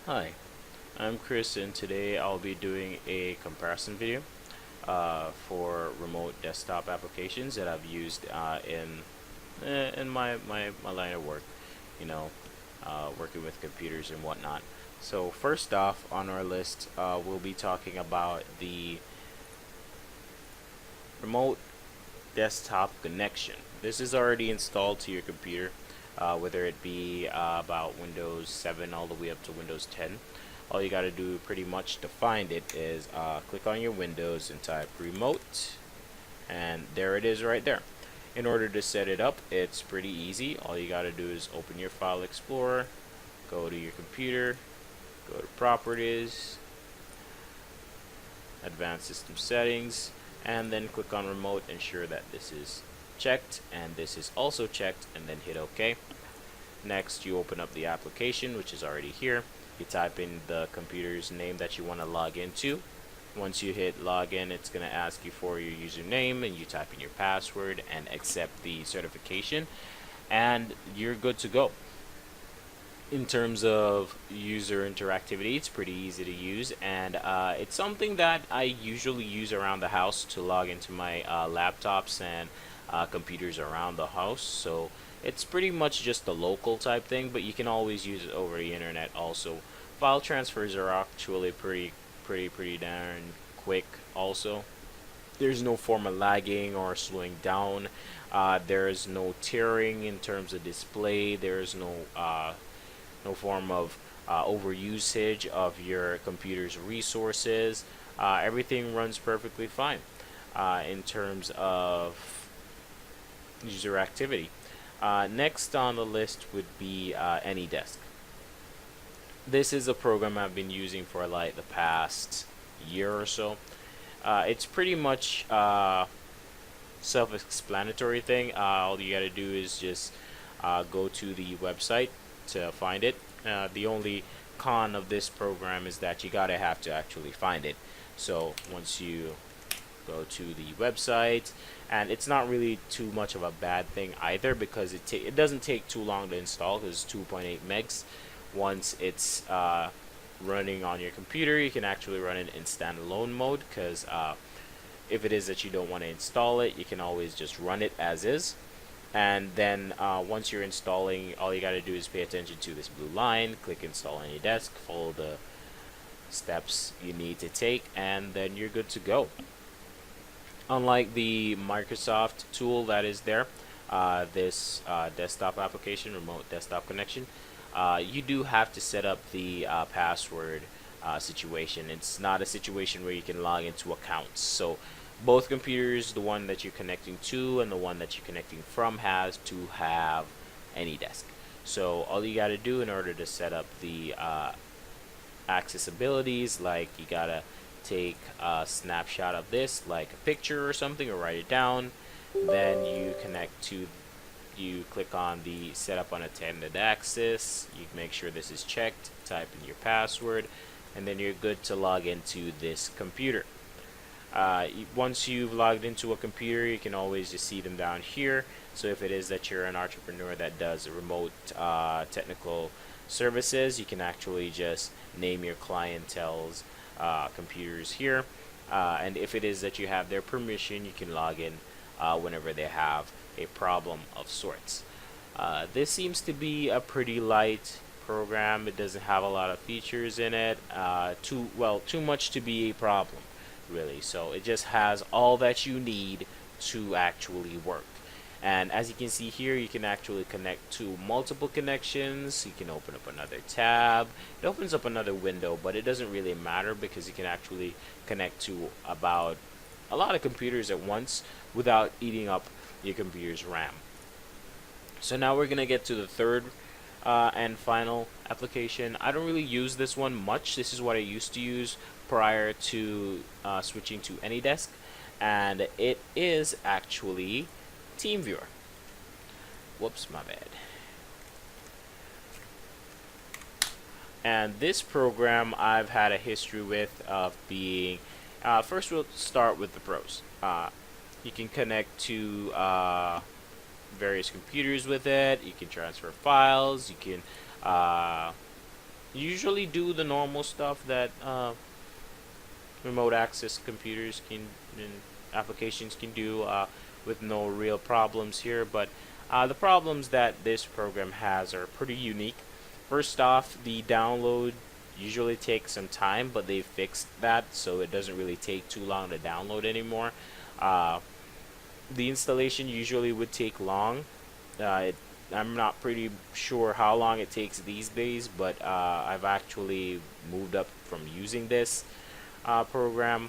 Hi, I'm Chris, and today I'll be doing a comparison video for remote desktop applications that I've used in my line of work, you know, working with computers and whatnot. So first off on our list, we'll be talking about the remote desktop connection. This is already installed to your computer, whether it be about Windows 7 all the way up to Windows 10. All you got to do pretty much to find it is click on your Windows and type remote, and there it is right there. In order to set it up, it's pretty easy. All you got to do is open your File Explorer, go to your computer, go to Properties, Advanced System Settings, and then click on Remote. Ensure that this is checked and this is also checked, and then hit OK. Next, you open up the application, which is already here. You type in the computer's name that you want to log into. Once you hit login, it's going to ask you for your username, and you type in your password and accept the certification, and you're good to go. In terms of user interactivity, it's pretty easy to use, and it's something that I usually use around the house to log into my laptops and computers around the house. So it's pretty much just a local type thing, but you can always use it over the internet also. File transfers are actually pretty darn quick also. There's no form of lagging or slowing down. There is no tearing in terms of display. There is no form of overusage of your computer's resources. Everything runs perfectly fine in terms of user activity. Next on the list would be AnyDesk. This is a program I've been using for like the past year or so. It's pretty much self-explanatory thing. All you gotta do is just go to the website to find it. The only con of this program is that you gotta have to actually find it. So once you go to the website, and it's not really too much of a bad thing either, because it doesn't take too long to install, because it's 2.8 megs. Once it's running on your computer, you can actually run it in standalone mode, because if it is that you don't want to install it, you can always just run it as is. And then once you're installing, all you got to do is pay attention to this blue line, click install AnyDesk, follow the steps you need to take, and then you're good to go. Unlike the Microsoft tool that is there, this desktop application, remote desktop connection, you do have to set up the password situation. It's not a situation where you can log into accounts. So both computers, the one that you're connecting to and the one that you're connecting from, has to have AnyDesk. So all you got to do in order to set up the accessibilities, like you got to take a snapshot of this, like a picture or something, or write it down. Then you click on the setup unattended access. You make sure this is checked, type in your password, and then you're good to log into this computer. Once you've logged into a computer, you can always just see them down here. So if it is that you're an entrepreneur that does remote technical services, you can actually just name your clientele's computers here. And if it is that you have their permission, you can log in whenever they have a problem of sorts. This seems to be a pretty light program. It doesn't have a lot of features in it. Too much to be a problem, really. So it just has all that you need to actually work. And as you can see here, you can actually connect to multiple connections. You can open up another tab. It opens up another window, but it doesn't really matter, because you can actually connect to about a lot of computers at once without eating up your computer's RAM. So now we're gonna get to the third and final application. I don't really use this one much. This is what I used to use prior to switching to AnyDesk, and it is actually TeamViewer. Whoops, my bad. And this program I've had a history with of being, first we'll start with the pros. You can connect to various computers with it. You can transfer files. You usually do the normal stuff that remote access computers can and applications can do with no real problems here. But the problems that this program has are pretty unique. First off, the download usually takes some time, but they fixed that so it doesn't really take too long to download anymore. Uh, the installation usually would take long. I'm not pretty sure how long it takes these days, but I've actually moved up from using this program.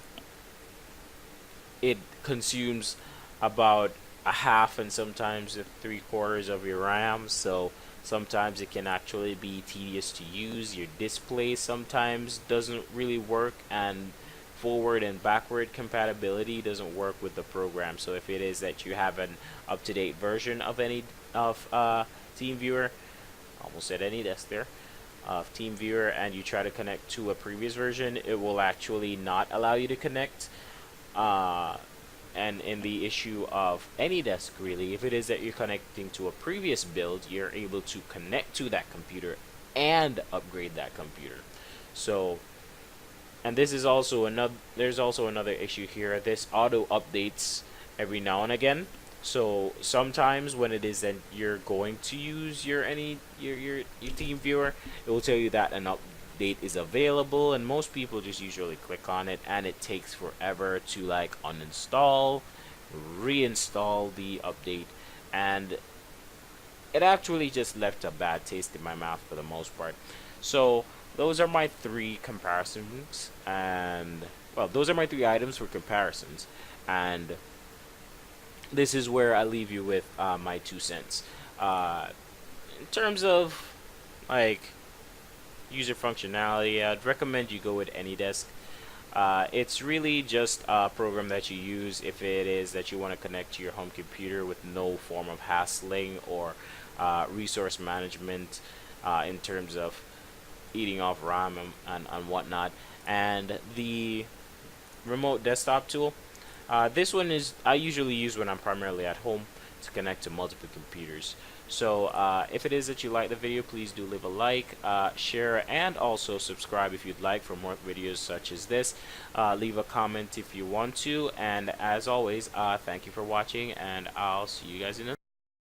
It consumes about a half and sometimes a 3/4 of your RAM, so sometimes it can actually be tedious to use. Your display sometimes doesn't really work, and forward and backward compatibility doesn't work with the program. So if it is that you have an up-to-date version of any of TeamViewer, almost said AnyDesk there, of TeamViewer, and you try to connect to a previous version, it will actually not allow you to connect. Uh, and in the issue of AnyDesk, really, if it is that you're connecting to a previous build, you're able to connect to that computer and upgrade that computer. So, and this is also another, there's also another issue here. This auto updates every now and again. So sometimes when it is that you're going to use your team viewer, it will tell you that an update is available, and most people just usually click on it, and it takes forever to like uninstall, reinstall the update, and it actually just left a bad taste in my mouth for the most part. So those are my three comparisons, and well, those are my three items for comparisons, and this is where I leave you with my 2 cents. In terms of like user functionality, I'd recommend you go with AnyDesk. It's really just a program that you use if it is that you want to connect to your home computer with no form of hassling or resource management in terms of eating off RAM and whatnot. And the remote desktop tool, this one is I usually use when I'm primarily at home to connect to multiple computers. So if it is that you like the video, please do leave a like, share, and also subscribe if you'd like for more videos such as this. Leave a comment if you want to, and as always, thank you for watching, and I'll see you guys in the